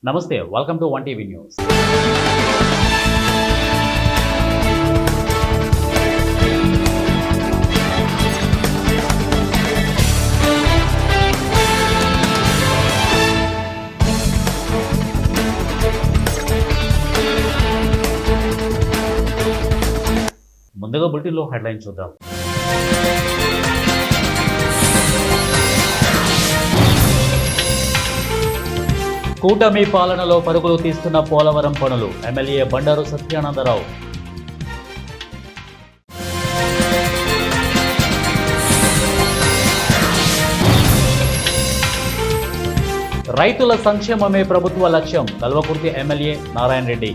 నమస్తే, welcome to 1 TV news. ముందుగా బులెటిన్లో హెడ్లైన్ చూద్దాం. కూటమి పాలనలో పరుగులు తీస్తున్న పోలవరం పనులు, ఎమ్మెల్యే బండారు సత్యానందరావు. రైతుల సంక్షేమమే ప్రభుత్వ లక్ష్యం, కల్వకుర్తి ఎమ్మెల్యే నారాయణ రెడ్డి.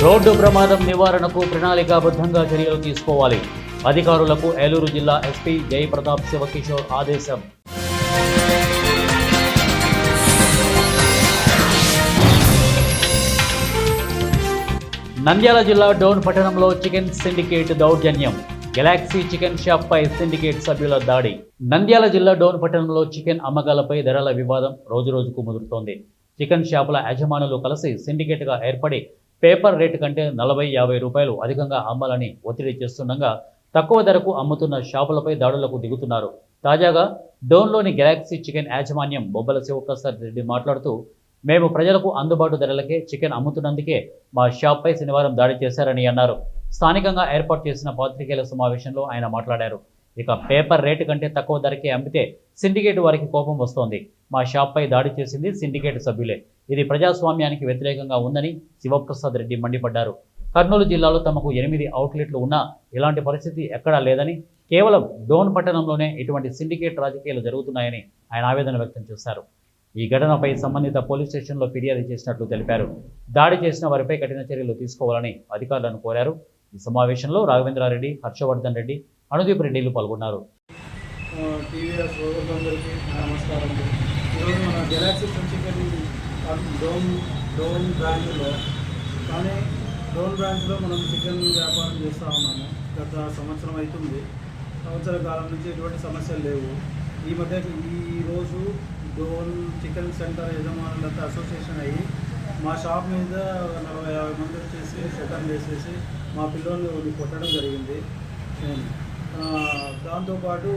రోడ్డు ప్రమాదం నివారణకు ప్రణాళికాబద్ధంగా చర్యలు తీసుకోవాలి, అధికారులకు ఏలూరు జిల్లా ఎస్పీ జయప్రతాప్ శివకిషోర్ ఆదేశం. నంద్యాల జిల్లా డోన్ పట్టణంలో చికెన్ సిండికేట్ దౌర్జన్యం, గెలాక్సీ చికెన్ షాప్ పై సిండికేట్ సభ్యుల దాడి. నంద్యాల జిల్లా డోన్ పట్టణంలో చికెన్ అమ్మకాలపై ధరల వివాదం రోజురోజుకు ముదురుతోంది. చికెన్ షాపుల యజమానులు కలిసి సిండికేట్గా ఏర్పడి పేపర్ రేటు కంటే 40-50 రూపాయలు అధికంగా అమ్మాలని ఒత్తిడి చేస్తుండగా తక్కువ ధరకు అమ్ముతున్న షాపులపై దాడులకు దిగుతున్నారు. తాజాగా డోన్లోని గెలాక్సీ చికెన్ యాజమాన్యం బొబ్బల శివప్రసాద్ రెడ్డి మాట్లాడుతూ, మేము ప్రజలకు అందుబాటు ధరలకే చికెన్ అమ్ముతున్నందుకే మా షాప్పై శనివారం దాడి చేశారని అన్నారు. స్థానికంగా ఏర్పాటు చేసిన పాత్రికేయుల సమావేశంలో ఆయన మాట్లాడారు. ఇక పేపర్ రేటు కంటే తక్కువ ధరకే అమ్మితే సిండికేట్ వారికి కోపం వస్తోంది. మా షాప్పై దాడి చేసింది సిండికేట్ సభ్యులే. ఇది ప్రజాస్వామ్యానికి వ్యతిరేకంగా ఉందని శివప్రసాద్ రెడ్డి మండిపడ్డారు. కర్నూలు జిల్లాలో తమకు 8 అవుట్లెట్లు ఉన్నా ఇలాంటి పరిస్థితి ఎక్కడా లేదని, కేవలం డోన్ పట్టణంలోనే ఇటువంటి సిండికేట్ రాజకీయాలు జరుగుతున్నాయని ఆయన ఆవేదన వ్యక్తం చేశారు. ఈ ఘటనపై సంబంధిత పోలీస్ స్టేషన్లో ఫిర్యాదు చేసినట్లు తెలిపారు. దాడి చేసిన వారిపై కఠిన చర్యలు తీసుకోవాలని అధికారులను కోరారు. ఈ సమావేశంలో రాఘవేంద్రారెడ్డి, హర్షవర్ధన్ రెడ్డి, అనుదీప్ రెడ్డిలు పాల్గొన్నారు. నమస్కారం. ఈరోజు మన గెలాక్సీ చికెన్ డోన్ బ్రాంచ్లో మనం చికెన్ వ్యాపారం చేస్తూ ఉన్నాము. గత సంవత్సరం అవుతుంది. సంవత్సర కాలం నుంచి ఎటువంటి సమస్యలు లేవు. ఈరోజు డోన్ చికెన్ సెంటర్ యజమానులంతా అసోసియేషన్ అయ్యి మా షాప్ మీద 40-50 మంది వచ్చేసి షట్టర్లు వేసేసి మా పిల్లల్ని కొట్టడం జరిగింది. దాంతోపాటు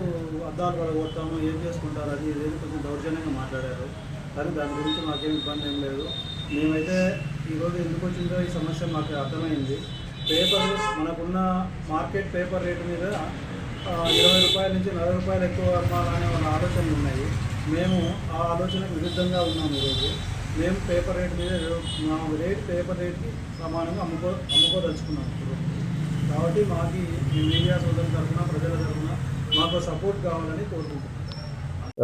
అద్దాలు పడగొడతాము, ఏం చేసుకుంటారు అది ఏదో కొంచెం దౌర్జన్యంగా మాట్లాడారు. కానీ దాని గురించి మాకేం ఇబ్బంది ఏం లేదు. మేమైతే ఈరోజు ఎందుకు వచ్చిందో ఈ సమస్య మాకు అర్థమైంది. పేపర్ మనకున్న మార్కెట్ పేపర్ రేటు మీద 20 రూపాయల నుంచి 40 రూపాయలు ఎక్కువ అమ్మాలనే మన ఆలోచనలు ఉన్నాయి. మేము ఆ ఆలోచనకు విరుద్ధంగా ఉన్నాము. ఈరోజు మేము పేపర్ రేట్ మీద మా పేపర్ రేట్కి సమానంగా అమ్ముకోదలుచుకున్నాం. కాబట్టి మాకు ఈ మీడియా సోదరుల తరఫున, ప్రజల తరఫున మాకు సపోర్ట్ కావాలని కోరుకుంటున్నాం.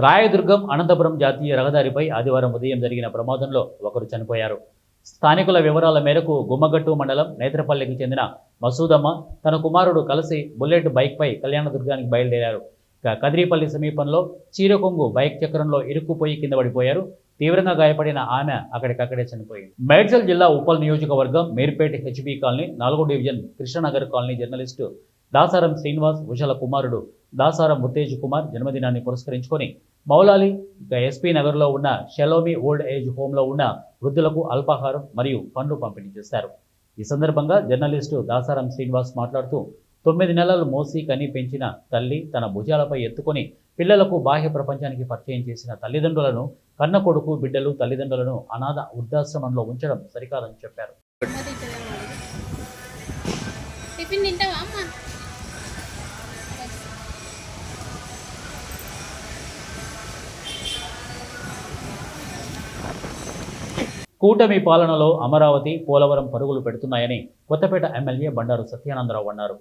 రాయదుర్గం అనంతపురం జాతీయ రహదారిపై ఆదివారం ఉదయం జరిగిన ప్రమాదంలో ఒకరు చనిపోయారు. స్థానికుల వివరాల మేరకు గుమ్మగట్టు మండలం నేత్రపల్లికి చెందిన మసూదమ్మ తన కుమారుడు కలిసి బుల్లెట్ బైక్పై కళ్యాణదుర్గానికి బయలుదేరారు. కదిరిపల్లి సమీపంలో చీరకొంగు బైక్ చక్రంలో ఇరుక్కుపోయి కింద పడిపోయారు. తీవ్రంగా గాయపడిన ఆమె అక్కడికక్కడే చనిపోయింది. మేడ్చల్ జిల్లా ఉప్పల్ నియోజకవర్గం మీర్పేట హెచ్బీ కాలనీ 4వ division Krishnanagar colony journalist Dasaram Srinivas ఉషల కుమారుడు దాసారం ముత్తేజ్ కుమార్ జన్మదినాన్ని పురస్కరించుకొని మౌలాలి ఎస్పీ నగర్లో ఉన్న షెలోమి ఓల్డ్ ఏజ్ హోంలో ఉన్న వృద్ధులకు అల్పాహారం మరియు పండ్లు పంపిణీ చేశారు. ఈ సందర్భంగా జర్నలిస్టు దాసారం శ్రీనివాస్ మాట్లాడుతూ, 9 నెలలు మోసి కని పెంచిన తల్లి తన భుజాలపై ఎత్తుకొని పిల్లలకు బాహ్య ప్రపంచానికి పరిచయం చేసిన తల్లిదండ్రులను, కన్న కొడుకు బిడ్డలు తల్లిదండ్రులను అనాథ వృద్ధాశ్రమంలో ఉంచడం సరికాదని చెప్పారు. కూటమి పాలనలో అమరావతి, పోలవరం పరుగులు పెడుతున్నాయని కొత్తపేట ఎమ్మెల్యే బండారు సత్యానందరావు అన్నారు.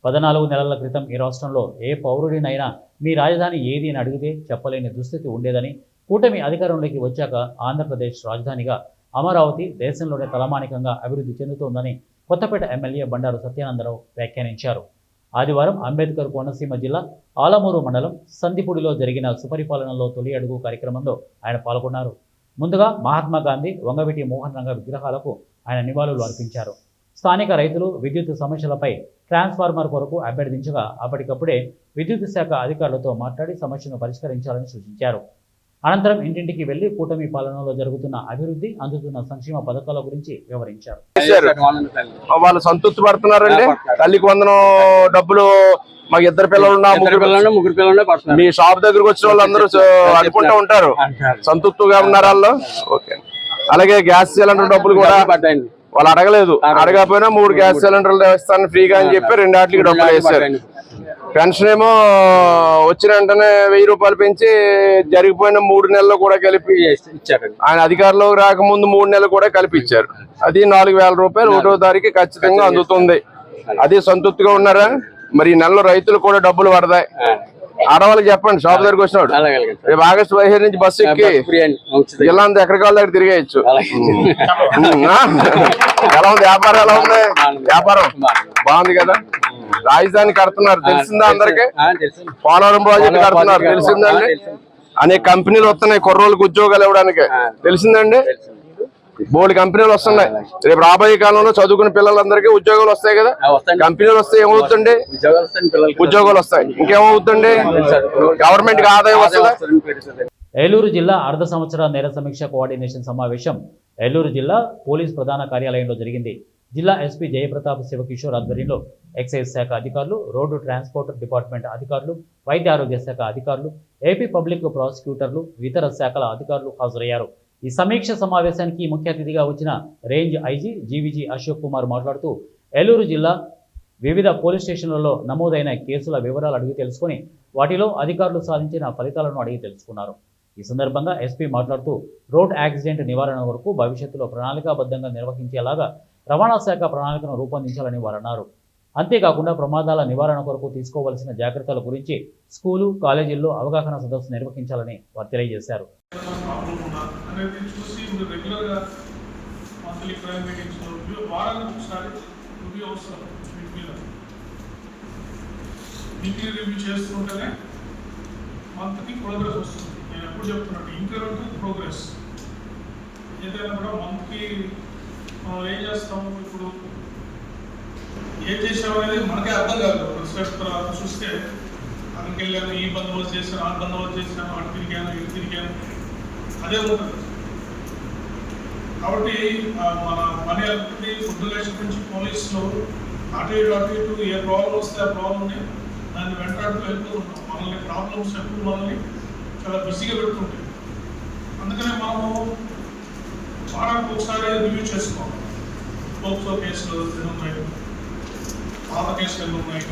14 నెలల క్రితం ఈ రాష్ట్రంలో ఏ పౌరుడినైనా మీ రాజధాని ఏది అని అడిగితే చెప్పలేని దుస్థితి ఉండేదని, కూటమి అధికారంలోకి వచ్చాక ఆంధ్రప్రదేశ్ రాజధానిగా అమరావతి దేశంలోనే తలమానికంగా అభివృద్ధి చెందుతోందని కొత్తపేట ఎమ్మెల్యే బండారు సత్యానందరావు వ్యాఖ్యానించారు. ఆదివారం అంబేద్కర్ కోనసీమ జిల్లా ఆలమూరు మండలం సందిపూడిలో జరిగిన సుపరిపాలనలో తొలి అడుగు కార్యక్రమంలో ఆయన పాల్గొన్నారు. ముందుగా మహాత్మా గాంధీ, వంగవీటి మోహన్ రంగ విగ్రహాలకు ఆయన నివాళులు అర్పించారు. స్థానిక రైతులు విద్యుత్ సమస్యలపై ట్రాన్స్ఫార్మర్ కొరకు అభ్యర్థించగా అప్పటికప్పుడే విద్యుత్ శాఖ అధికారులతో మాట్లాడి సమస్యను పరిష్కరించాలని సూచించారు. అనంతరం ఇంటింటికి వెళ్లి కూటమి పాలనలో జరుగుతున్న అభివృద్ధి, అందుతున్న సంక్షేమ పథకాల గురించి వివరించారు. వాళ్ళు సంతృప్తి పడుతున్నారండి. తల్లికి వందనం డబ్బులు మాకు ఇద్దరు పిల్లలు ముగ్గురు పిల్లలు మీ షాప్ దగ్గరకు వచ్చిన వాళ్ళు అందరూ అనుకుంటూ ఉంటారు. సంతృప్తిగా ఉన్నారు వాళ్ళు. ఓకే. అలాగే గ్యాస్ సిలిండర్ డబ్బులు కూడా వాళ్ళు అడగలేదు. అడగకపోయినా 3 గ్యాస్ సిలిండర్లు ఇస్తాను ఫ్రీగా అని చెప్పి 2 వాటికి డబ్బులు వేశారు. పెన్షన్ ఏమో వచ్చిన వెంటనే 1000 రూపాయలు పెంచి జరిగిపోయిన 3 నెలలు కూడా కలిపి ఇచ్చారు. ఆయన అధికారంలో రాకముందు 3 నెలలు కూడా కలిపి ఇచ్చారు. అది 4000 రూపాయలు 1వ తారీఖు ఖచ్చితంగా అందుతుంది. అది సంతృప్తిగా ఉన్నారా? మరి ఈ నెలలో రైతులు కూడా డబ్బులు పడతాయి. ఆడవాళ్ళకి చెప్పండి, షాప్ దగ్గరకు వచ్చినాడు రేపు ఆగస్టు 15 నుంచి బస్సు ఎక్కి జిల్లా అంతా ఎక్కడికి వాళ్ళ దగ్గర తిరిగేయచ్చు. ఎలా ఉంది వ్యాపారం? ఎలా ఉంది వ్యాపారం? బాగుంది కదా. రాజధాని కడుతున్నారు తెలిసిందా అందరికి? పోలవరం ప్రాజెక్టు కడుతున్నారు తెలిసిందండి. అనేక కంపెనీలు వస్తున్నాయి కుర్రోళ్ళకి ఉద్యోగాలు ఇవ్వడానికి తెలిసిందండి. బోల్డ్ కంపెనీలు వస్తున్నాయి. రేపు రాబోయే కాలంలో చదువుకున్న పిల్లలందరికీ ఉద్యోగాలు వస్తాయి కదా. కంపెనీలు వస్తే ఏమవుతుంది? ఉద్యోగాలు వస్తాయి. ఇంకేమవుతుంది? గవర్నమెంట్ కి ఆదాయం వస్తుంది. ఏలూరు జిల్లా అర్ధ సంవత్సర నేర సమీక్ష కోఆర్డినేషన్ సమావేశం ఏలూరు జిల్లా పోలీస్ ప్రధాన కార్యాలయంలో జరిగింది. జిల్లా ఎస్పీ జయప్రతాప్ శివకిషోర్ ఆధ్వర్యంలో ఎక్సైజ్ శాఖ అధికారులు, రోడ్డు ట్రాన్స్పోర్ట్ డిపార్ట్మెంట్ అధికారులు, వైద్య ఆరోగ్య శాఖ అధికారులు, ఏపీ పబ్లిక్ ప్రాసిక్యూటర్లు, ఇతర శాఖల అధికారులు హాజరయ్యారు. ఈ సమీక్ష సమావేశానికి ముఖ్య అతిథిగా వచ్చిన range IG GVG Ashok Kumar మాట్లాడుతూ ఏలూరు జిల్లా వివిధ పోలీస్ స్టేషన్లలో నమోదైన కేసుల వివరాలు అడిగి తెలుసుకుని వాటిలో అధికారులు సాధించిన ఫలితాలను అడిగి తెలుసుకున్నారు. ఈ సందర్భంగా ఎస్పీ మాట్లాడుతూ రోడ్ యాక్సిడెంట్ నివారణ వరకు భవిష్యత్తులో ప్రణాళికాబద్ధంగా నిర్వహించేలాగా రవాణా శాఖ ప్రణాళికను రూపొందించాలని వారన్నారు. అంతేకాకుండా ప్రమాదాల నివారణ కొరకు తీసుకోవాల్సిన జాగ్రత్తల గురించి స్కూలు, కాలేజీల్లో అవగాహన సదస్సు నిర్వహించాలని వారు తెలియజేశారు. ప్రోగ్రెస్ ఏదైనా కూడా మంత్కి మనం ఏం చేస్తాము, ఇప్పుడు ఏం చేసాము అనేది మనకే అర్థం కాదు. తర్వాత చూస్తే అక్కడికి వెళ్ళాను, ఈ బందోబస్తు చేశాను, ఆ బందోబస్తు చేశాను, అటు తిరిగాను, ఇటు తిరిగాను, అదే ఉంటుంది. కాబట్టి మన పని అవుతుంది. పొద్దున్న నుంచి పోలీసులు అటు ఇటు ఏ ప్రాబ్లం వస్తే ఆ ప్రాబ్లమ్ని దాన్ని వెంటాడుతూ వెళ్తూ ఉంటాం. మనల్ని ప్రాబ్లమ్స్ ఎప్పుడు మనల్ని చాలా బిజీగా పెడుతుంటాయి. అందుకనే మనము వారానికి ఒకసారి రివ్యూ చేసుకోవాలి. పోక్సో కేసులు ఎన్ని ఉన్నాయి, పాత కేసులు ఎన్ని ఉన్నాయి.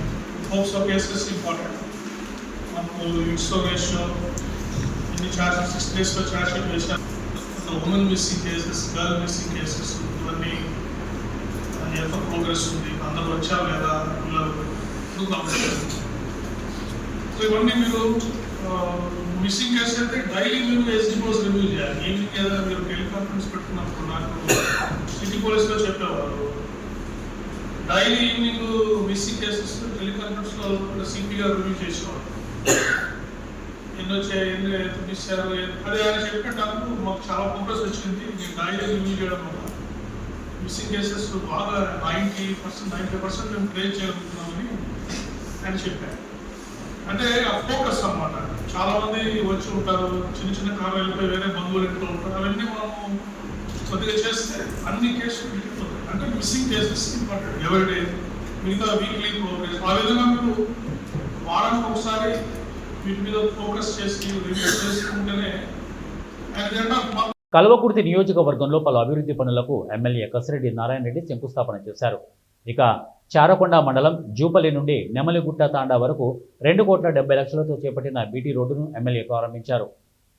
POCSO cases important. మనకు ఇట్సో రేషియో ఎన్ని ఛార్జెస్ 6 daysలో ఛార్జ్ షీట్ వేసాను. Women missing cases, girl missing cases, ఇవన్నీ ఎంత ప్రోగ్రెస్ ఉంది, అందరూ వచ్చారు లేదా, పిల్లలు ఇవన్నీ మీరు మిస్సింగ్ కేసు అయితే డైలీ మీరు ఎస్డిపోస్ రివ్యూ చేయాలి. ఈవినింగ్ ఏదైనా మీరు టెలికాన్ఫరెన్స్ పెట్టుకున్నప్పుడు నాకు సిటీ పోలీస్లో చెప్పేవారు, డైలీ ఈవినింగ్ మిస్సింగ్ కేసెస్ టెలికాన్ఫరెన్స్లో సిపి గారు రివ్యూ చేసేవారు. ఎన్ని వచ్చాయి, ఎన్ని మిస్ అయ్యారు, అది ఆయన చెప్పేటప్పుడు మాకు చాలా ప్రోగ్రెస్ వచ్చింది. నేను డైలీ రివ్యూ చేయడం వల్ల మిస్సింగ్ కేసెస్ బాగా 95% మేము ట్రేస్ చేయగలుగుతున్నామని ఆయన చెప్పారు. అంటే ఆ ఫోకస్ అన్నమాట. చాలా మంది వచ్చి ఉంటారు, చిన్న చిన్న కారణాలు వెళ్ళిపోయి వేరే బంధువులు ఇంట్లో ఉంటారు. అవన్నీ మనము కొద్దిగా చేస్తే అన్ని కేసులు వెళ్ళిపోతాయి. అంటే మిస్సింగ్ కేసెస్ ఇంపార్టెంట్. ఎవరిడే మిగతా వీక్లీ ప్రోగ్రెస్ ఆ విధంగా మీరు వారానికి ఒకసారి వీటి మీద ఫోకస్ చేసి రివ్యూ చేసుకుంటేనే కల్వకుర్తి నియోజకవర్గంలో పలు అభివృద్ధి పనులకు ఎమ్మెల్యే కసిరెడ్డి నారాయణ రెడ్డి శంకుస్థాపన చేశారు. ఇక చారకొండ మండలం జూపల్లి నుండి నెమలిగుట్ట తాండా వరకు 2,70,00,000తో చేపట్టిన బీటీ రోడ్డును ఎమ్మెల్యే ప్రారంభించారు.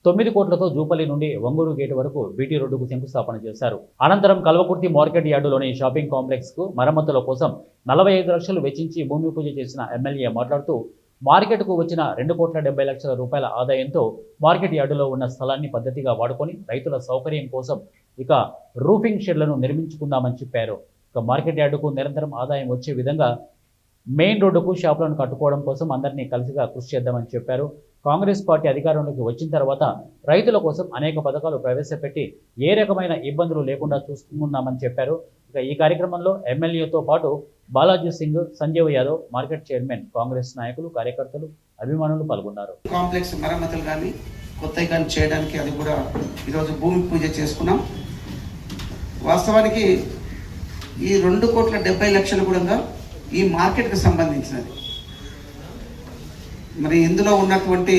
9 కోట్లతో జూపల్లి నుండి వంగూరు గేటు వరకు బీటీ రోడ్డుకు శంకుస్థాపన చేశారు. అనంతరం కల్వకుర్తి మార్కెట్ యార్డులోని షాపింగ్ కాంప్లెక్స్ కు మరమ్మతుల కోసం 45 లక్షలు వెచ్చించి భూమి పూజ చేసిన ఎమ్మెల్యే మాట్లాడుతూ మార్కెట్కు వచ్చిన 2,70,00,000 రూపాయల ఆదాయంతో మార్కెట్ యార్డులో ఉన్న స్థలాన్ని పద్ధతిగా వాడుకొని రైతుల సౌకర్యం కోసం ఇక రూఫింగ్ షెడ్లను నిర్మించుకుందామని చెప్పారు. ఇక మార్కెట్ యార్డుకు నిరంతరం ఆదాయం వచ్చే విధంగా మెయిన్ రోడ్డుకు షాపులను కట్టుకోవడం కోసం అందరినీ కలిసిగా కృషి చేద్దామని చెప్పారు. కాంగ్రెస్ పార్టీ అధికారంలోకి వచ్చిన తర్వాత రైతుల కోసం అనేక పథకాలు ప్రవేశపెట్టి ఏ రకమైన ఇబ్బందులు లేకుండా చూసుకున్నామని చెప్పారు. ఇక ఈ కార్యక్రమంలో ఎమ్మెల్యేతో పాటు బాలాజీ సింగ్, సంజీవ్ యాదవ్, మార్కెట్ చైర్మన్, కాంగ్రెస్ నాయకులు, కార్యకర్తలు, అభిమానులు పాల్గొన్నారు. కాంప్లెక్స్ మరమ్మతులు కానీ కొత్తగా కానీ చేయడానికి అది కూడా ఈరోజు భూమి పూజ చేసుకున్నాం. వాస్తవానికి ఈ 2,70,00,000 కూడా ఈ మార్కెట్కి సంబంధించినది. మరి ఇందులో ఉన్నటువంటి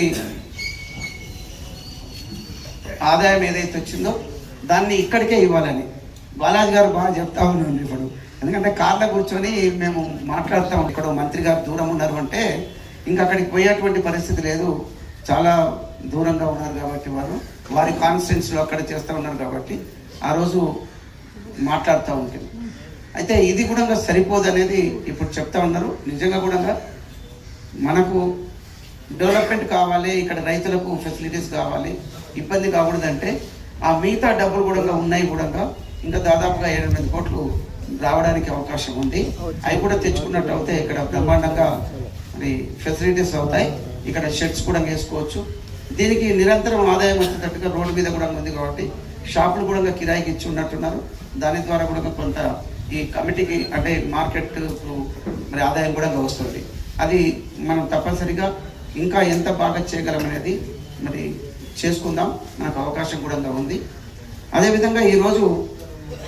ఆదాయం ఏదైతే వచ్చిందో దాన్ని ఇక్కడికే ఇవ్వాలని బాలాజీ గారు బాగా చెప్తా ఉన్నాం ఇప్పుడు. ఎందుకంటే కార్లో కూర్చొని మేము మాట్లాడుతాం, ఇక్కడ మంత్రి గారు దూరం ఉన్నారు అంటే ఇంకా అక్కడికి పోయేటువంటి పరిస్థితి లేదు, చాలా దూరంగా ఉన్నారు కాబట్టి వారి కాన్స్టిట్యున్సీలో అక్కడ చేస్తూ ఉన్నారు కాబట్టి ఆ రోజు మాట్లాడుతూ ఉంటుంది. అయితే ఇది కూడా సరిపోదు అనేది ఇప్పుడు చెప్తా ఉన్నారు. నిజంగా కూడా మనకు డెవలప్మెంట్ కావాలి, ఇక్కడ రైతులకు ఫెసిలిటీస్ కావాలి, ఇబ్బంది కాకూడదంటే ఆ మిగతా డబ్బులు కూడా ఉన్నాయి కూడా ఇంకా దాదాపుగా 7-8 కోట్లు రావడానికి అవకాశం ఉంది. అవి కూడా తెచ్చుకున్నట్టు అవుతాయి. ఇక్కడ బ్రహ్మాండంగా మరి ఫెసిలిటీస్ అవుతాయి, ఇక్కడ షెడ్స్ కూడా వేసుకోవచ్చు. దీనికి నిరంతరం ఆదాయం వచ్చేటట్టుగా రోడ్డు మీద కూడా ఉంది కాబట్టి షాపులు కూడా కిరాయికి ఇచ్చి ఉన్నట్టున్నారు. దాని ద్వారా కూడా కొంత ఈ కమిటీకి అంటే మార్కెట్ మరి ఆదాయం కూడా వస్తుంది. అది మనం తప్పనిసరిగా ఇంకా ఎంత బాగా చేయగలమనేది మరి చేసుకుందాం, నాకు అవకాశం కూడా ఉంది. అదేవిధంగా ఈరోజు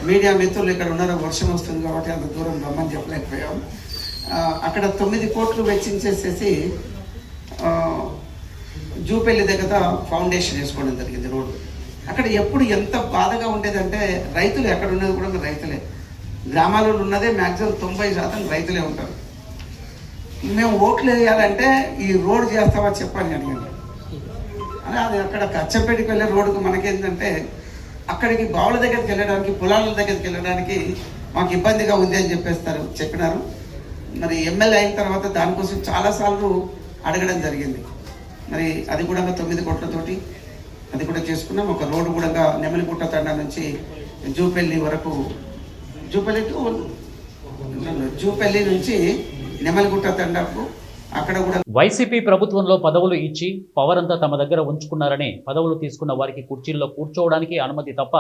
మీడియా మిత్రులు ఇక్కడ ఉన్నారో, వర్షం వస్తుంది కాబట్టి అంత దూరం రమ్మని చెప్పలేకపోయాం. అక్కడ 9 కోట్లు వెచ్చించేసేసి జూపల్లి దగ్గర ఫౌండేషన్ వేసుకోవడం జరిగింది రోడ్డు. అక్కడ ఎప్పుడు ఎంత బాధగా ఉండేదంటే రైతులు ఎక్కడ ఉన్నది కూడా రైతులే, గ్రామాలలో ఉన్నదే మ్యాక్సిమం 90% రైతులే ఉంటారు. మేము ఓట్లు వేయాలంటే ఈ రోడ్డు చేస్తావా చెప్పని అడిగాను. అలా అది అక్కడ కచ్చపేటకి వెళ్ళే రోడ్డుకు మనకేంటంటే అక్కడికి బావుల దగ్గరికి వెళ్ళడానికి, పొలాల దగ్గరికి వెళ్ళడానికి మాకు ఇబ్బందిగా ఉంది అని చెప్పినారు. మరి ఎమ్మెల్యే అయిన తర్వాత దానికోసం చాలాసార్లు అడగడం జరిగింది. మరి అది కూడా 9 కోట్లతోటి అది కూడా చేసుకున్నాం. ఒక రోడ్డు కూడా నెమలిగుట్ట తండా నుంచి జూపల్లి వరకు, జూపల్లి నుంచి నెమలిగుట్ట తండాకు అక్కడ కూడా. వైసీపీ ప్రభుత్వంలో పదవులు ఇచ్చి పవర్ అంతా తమ దగ్గర ఉంచుకున్నారని, పదవులు తీసుకున్న వారికి కుర్చీల్లో కూర్చోవడానికి అనుమతి తప్ప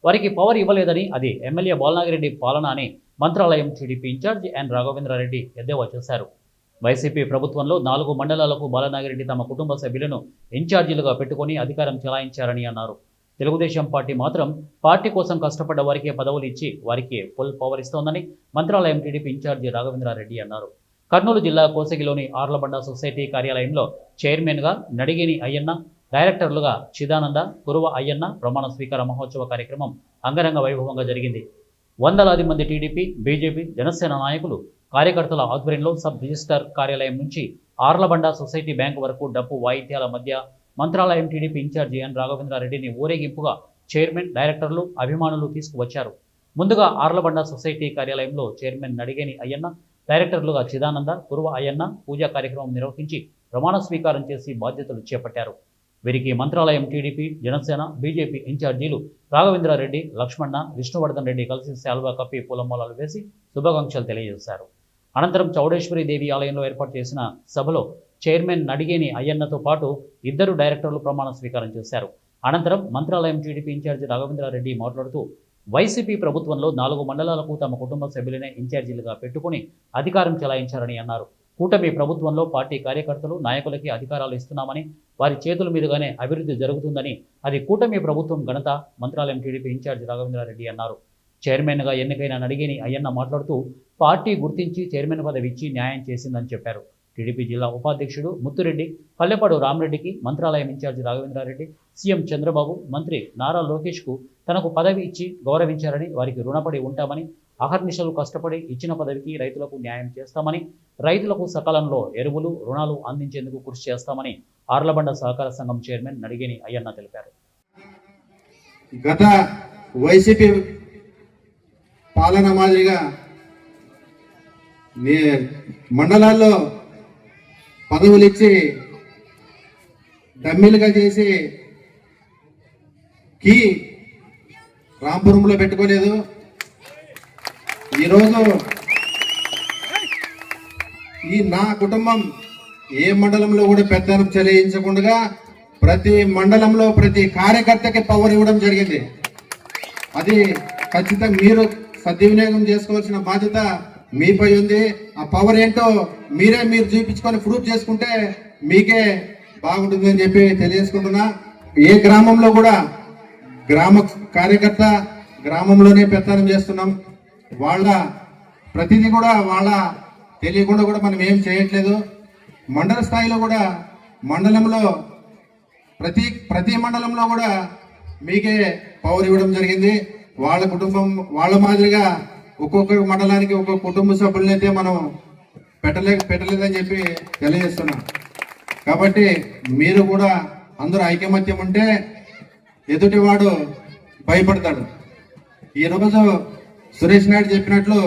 వారికి పవర్ ఇవ్వలేదని, అది ఎమ్మెల్యే బాలనాగిరెడ్డి పాలన అని మంత్రాలయం టీడీపీ ఇన్ఛార్జి ఎన్ రాఘవేంద్రారెడ్డి ఎద్దేవా చేశారు. వైసీపీ ప్రభుత్వంలో 4 మండలాలకు బాలనాగిరెడ్డి తమ కుటుంబ సభ్యులను ఇన్ఛార్జీలుగా పెట్టుకుని అధికారం చెలాయించారని అన్నారు. తెలుగుదేశం పార్టీ మాత్రం పార్టీ కోసం కష్టపడ్డ వారికే పదవులు ఇచ్చి వారికి ఫుల్ పవర్ ఇస్తోందని మంత్రాలయం టీడీపీ ఇన్ఛార్జి రాఘవేంద్రారెడ్డి అన్నారు. కర్నూలు జిల్లా కోసగిలోని ఆర్లబండ సొసైటీ కార్యాలయంలో చైర్మన్గా నడిగేని అయ్యన్న, డైరెక్టర్లుగా చిదానంద, కురువ అయ్యన్న ప్రమాణ స్వీకార మహోత్సవ కార్యక్రమం అంగరంగ వైభవంగా జరిగింది. వందలాది మంది టీడీపీ, బీజేపీ, జనసేన నాయకులు, కార్యకర్తల ఆధ్వర్యంలో సబ్ రిజిస్ట్రార్ కార్యాలయం నుంచి ఆర్లబండ సొసైటీ బ్యాంకు వరకు డప్పు వాయిద్యాల మధ్య మంత్రాలయం టీడీపీ ఇన్ఛార్జి ఎన్ రాఘవేంద్రారెడ్డిని ఊరేగింపుగా చైర్మన్, డైరెక్టర్లు, అభిమానులు తీసుకువచ్చారు. ముందుగా ఆర్లబండ సొసైటీ కార్యాలయంలో చైర్మన్ నడిగేని అయ్యన్న, డైరెక్టర్లుగా చిదానంద, కురువ అయ్యన్న పూజా కార్యక్రమం నిర్వహించి ప్రమాణ స్వీకారం చేసి బాధ్యతలు చేపట్టారు. వీరికి మంత్రాలయం టీడీపీ, జనసేన, బీజేపీ ఇన్ఛార్జీలు రాఘవేంద్రారెడ్డి, లక్ష్మణ, విష్ణువర్ధన్ రెడ్డి కలిసి శాల్వా కప్పి పూలమాలలు వేసి శుభాకాంక్షలు తెలియజేశారు. అనంతరం చౌడేశ్వరి దేవి ఆలయంలో ఏర్పాటు చేసిన సభలో చైర్మన్ నడిగేని అయ్యన్నతో పాటు 2 డైరెక్టర్లు ప్రమాణ స్వీకారం చేశారు. అనంతరం మంత్రాలయం టీడీపీ ఇన్ఛార్జి రాఘవేంద్రారెడ్డి మాట్లాడుతూ వైసీపీ ప్రభుత్వంలో 4 మండలాలకు తమ కుటుంబ సభ్యులనే ఇన్ఛార్జీలుగా పెట్టుకుని అధికారం చెలాయించారని అన్నారు. కూటమి ప్రభుత్వంలో పార్టీ కార్యకర్తలు, నాయకులకి అధికారాలు ఇస్తున్నామని, వారి చేతుల మీదుగానే అభివృద్ధి జరుగుతుందని, అది కూటమి ప్రభుత్వం ఘనత మంత్రాలయం టీడీపీ ఇన్ఛార్జి రాఘవేంద్రారెడ్డి అన్నారు. చైర్మన్గా ఎన్నికైన నడిగేని అయ్యన్న మాట్లాడుతూ పార్టీ గుర్తించి చైర్మన్ పదవి ఇచ్చి న్యాయం చేసిందని చెప్పారు. టీడీపీ జిల్లా ఉపాధ్యక్షుడు ముత్తురెడ్డి, పల్లెపాడు రామరెడ్డికి, మంత్రాలయం ఇన్ఛార్జి రాఘవేంద్రారెడ్డి, సీఎం చంద్రబాబు, మంత్రి నారా లోకేష్కు తనకు పదవి ఇచ్చి గౌరవించారని, వారికి రుణపడి ఉంటామని, అహర్నిశలు కష్టపడి ఇచ్చిన పదవికి రైతులకు న్యాయం చేస్తామని, రైతులకు సకాలంలో ఎరువులు, రుణాలు అందించేందుకు కృషి చేస్తామని ఆర్లబండ సహకార సంఘం చైర్మన్ నడిగేని అయ్యన్న తెలిపారు. గత వైసీపీ పాలన మాదిరిగా మండలాల్లో పదవులు ఇచ్చి డమ్మీలుగా చేసి కీ రాంపురంలో పెట్టుకోలేదు. ఈరోజు నా కుటుంబం ఏ మండలంలో కూడా పెద్దనం చెల్లించకుండా ప్రతి మండలంలో ప్రతి కార్యకర్తకి పవర్ ఇవ్వడం జరిగింది. అది ఖచ్చితంగా మీరు సద్వినియోగం చేసుకోవాల్సిన బాధ్యత మీపై ఉంది. ఆ పవర్ ఏంటో మీరు చూపించుకొని ప్రూఫ్ చేసుకుంటే మీకే బాగుంటుందని చెప్పి తెలియజేసుకుంటున్నా. ఏ గ్రామంలో కూడా గ్రామ కార్యకర్త గ్రామంలోనే పెత్తనం చేస్తున్నాం. వాళ్ళ ప్రతిదీ కూడా వాళ్ళ తెలియకుండా కూడా మనం ఏం చేయట్లేదు. మండల స్థాయిలో కూడా మండలంలో ప్రతి మండలంలో కూడా మీకే పవర్ ఇవ్వడం జరిగింది. వాళ్ళ కుటుంబం వాళ్ళ మాదిరిగా ఒక్కొక్క మండలానికి ఒక్కొక్క కుటుంబ సభ్యులనైతే మనం పెట్టలేదని చెప్పి తెలియజేస్తున్నాం. కాబట్టి మీరు కూడా అందరూ ఐకమత్యం ఉంటే ఎదుటివాడు భయపడతాడు. ఈరోజు సురేష్ నాయుడు చెప్పినట్లు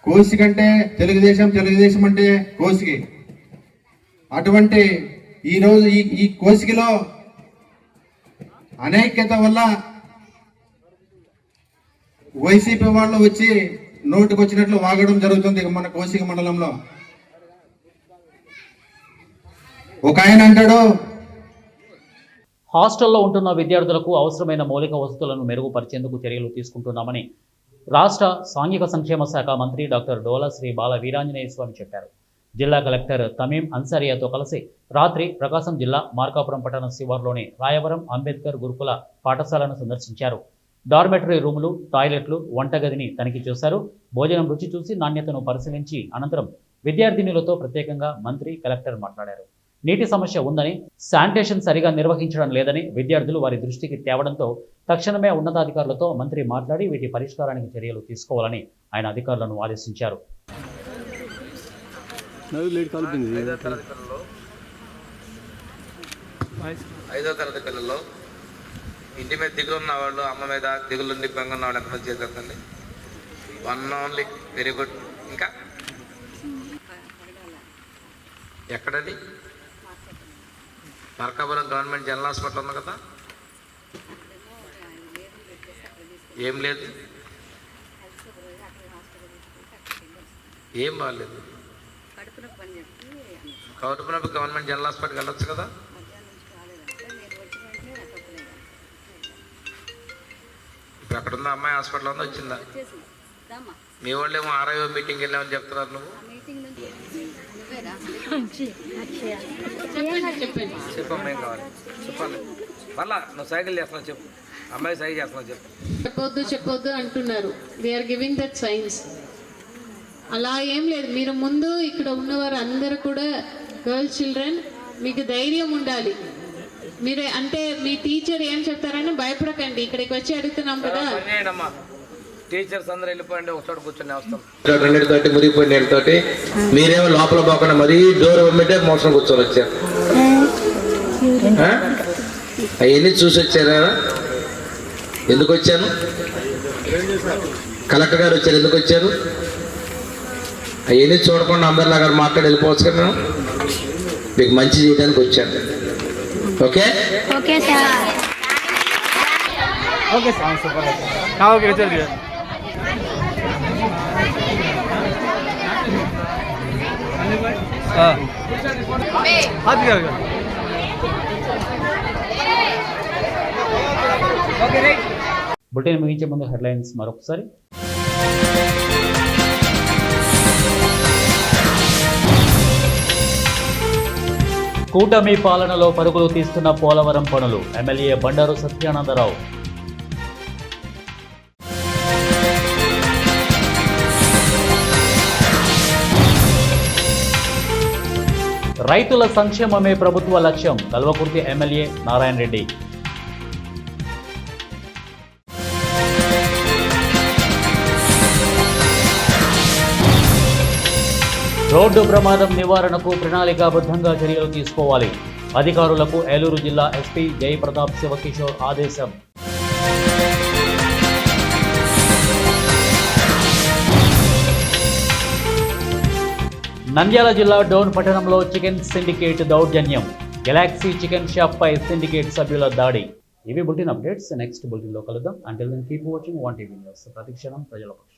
కోసి కంటే తెలుగుదేశం అంటే కోసికి. అటువంటి ఈరోజు ఈ కోసికిలో అనైక్యత వల్ల వైసీపీ వాళ్ళు వచ్చి నోటికి వచ్చినట్లు వాగడం జరుగుతుంది మన కోసిక మండలంలో. ఒక ఆయన అంటాడు, హాస్టల్లో ఉంటున్న విద్యార్థులకు అవసరమైన మౌలిక వసతులను మెరుగుపరిచేందుకు చర్యలు తీసుకుంటున్నామని రాష్ట్ర సాంఘిక సంక్షేమ శాఖ మంత్రి డాక్టర్ డోలా శ్రీ బాల వీరాంజనేయ స్వామి చెప్పారు. జిల్లా కలెక్టర్ తమీం అన్సారియాతో కలిసి రాత్రి ప్రకాశం జిల్లా మార్కాపురం పట్టణ శివార్లోని రాయవరం అంబేద్కర్ గురుకుల పాఠశాలను సందర్శించారు. డార్మెటరీ రూములు, టాయిలెట్లు, వంటగదిని తనిఖీ చేశారు. భోజనం రుచి చూసి నాణ్యతను పరిశీలించి అనంతరం విద్యార్థినులతో ప్రత్యేకంగా మంత్రి కలెక్టర్ మాట్లాడారు. నీటి సమస్య ఉందని, శానిటేషన్ సరిగా నిర్వహించడం లేదని విద్యార్థులు వారి దృష్టికి తేవడంతో తక్షణమే ఉన్నతాధికారులతో మంత్రి మాట్లాడి వీటి పరిష్కారానికి చర్యలు తీసుకోవాలని ఆయన అధికారులను ఆదేశించారు. ఐదో తరగతి పిల్లల్లో ఇంటి మీద దిగులు ఉన్న వాళ్ళు, అమ్మ మీద దిగులు నింపంగా ఉన్న వాళ్ళు ఎంతమంది చేసేదండి? One only. Very good. ఇంకా ఎక్కడది? మార్కాపురం గవర్నమెంట్ జనరల్ హాస్పిటల్ ఉంది కదా, ఏం లేదు, ఏం బాగాలేదు. కౌటుపు నొప్పి గవర్నమెంట్ జనరల్ హాస్పిటల్కి వెళ్ళొచ్చు కదా. ఇప్పుడు అక్కడ ఉందా అమ్మాయి? హాస్పిటల్ ఉందా? వచ్చిందా? మీ వాళ్ళు ఏమో ఆర్ఐఓ మీటింగ్ వెళ్ళామని చెప్తున్నారు. నువ్వు చెప్పమ్మా, ఏం కావాలి చెప్పాలి. మళ్ళా నువ్వు సైకిల్ చేస్తున్నావు చెప్పు, అమ్మాయి సైకిల్ చేస్తున్నావు చెప్పు. చెప్పొద్దు అంటున్నారు. They are giving that science. అలా ఏం లేదు. మీరు ముందు ఇక్కడ ఉన్నవారు అందరూ కూడా గర్ల్స్ చిల్డ్రన్, మీకు ధైర్యం ఉండాలి. మీరు అంటే మీ టీచర్ ఏం చెప్తారని భయపడకండి. ఇక్కడికి వచ్చి అడుగుతున్నాం కదా. టీచర్స్ అందరూ వెళ్ళిపోయింది, ఒకచోట కూర్చొని వస్తాం. నీళ్ళతోటి మురిగిపోయిన నీళ్ళతోటి మీరేమో లోపల పోకుండా మరీ డోర్ పంపితే మోసం కూర్చొని వచ్చారు. అవన్నీ చూసి వచ్చారా? ఎందుకు వచ్చాను? కలెక్టర్ గారు వచ్చారు, ఎందుకు వచ్చారు? అవన్నీ చూడకుండా అందరిలాగా మాట్లాడి వెళ్ళిపోవచ్చు కదా. మీకు మంచి చేయడానికి వచ్చాను. Okay okay sir. Okay sir, super. Okay చలిए हाथ क्या ఓకే రైట్. బులెటిన్ ముగించే ముందు హెడ్లైన్స్ మరొకసారి. కూటమి పాలనలో పరుగులు తీస్తున్న పోలవరం పనులు, ఎమ్మెల్యే బండారు సత్యానందరావు. రైతుల సంక్షేమమే ప్రభుత్వ లక్ష్యం, కల్వకుర్తి ఎమ్మెల్యే నారాయణ రెడ్డి. రోడ్డు ప్రమాదం నివారణకు ప్రణాళికాబద్ధంగా చర్యలు తీసుకోవాలి, అధికారులకు ఏలూరు జిల్లా ఎస్పీ జయప్రతాప్ శివకిషోర్ ఆదేశం. నంద్యాల జిల్లా డోన్ పట్టణంలో చికెన్ సిండికేట్ దౌర్జన్యం, గెలాక్సీ చికెన్ షాప్ పై సిండికేట్ సభ్యుల దాడి. ఇవి బులెటిన్ అప్డేట్స్. నెక్స్ట్ బులెటిన్లో కలుద్దాం. Until then keep watching 1 TV news. ప్రతిక్షణం ప్రజల పక్షం.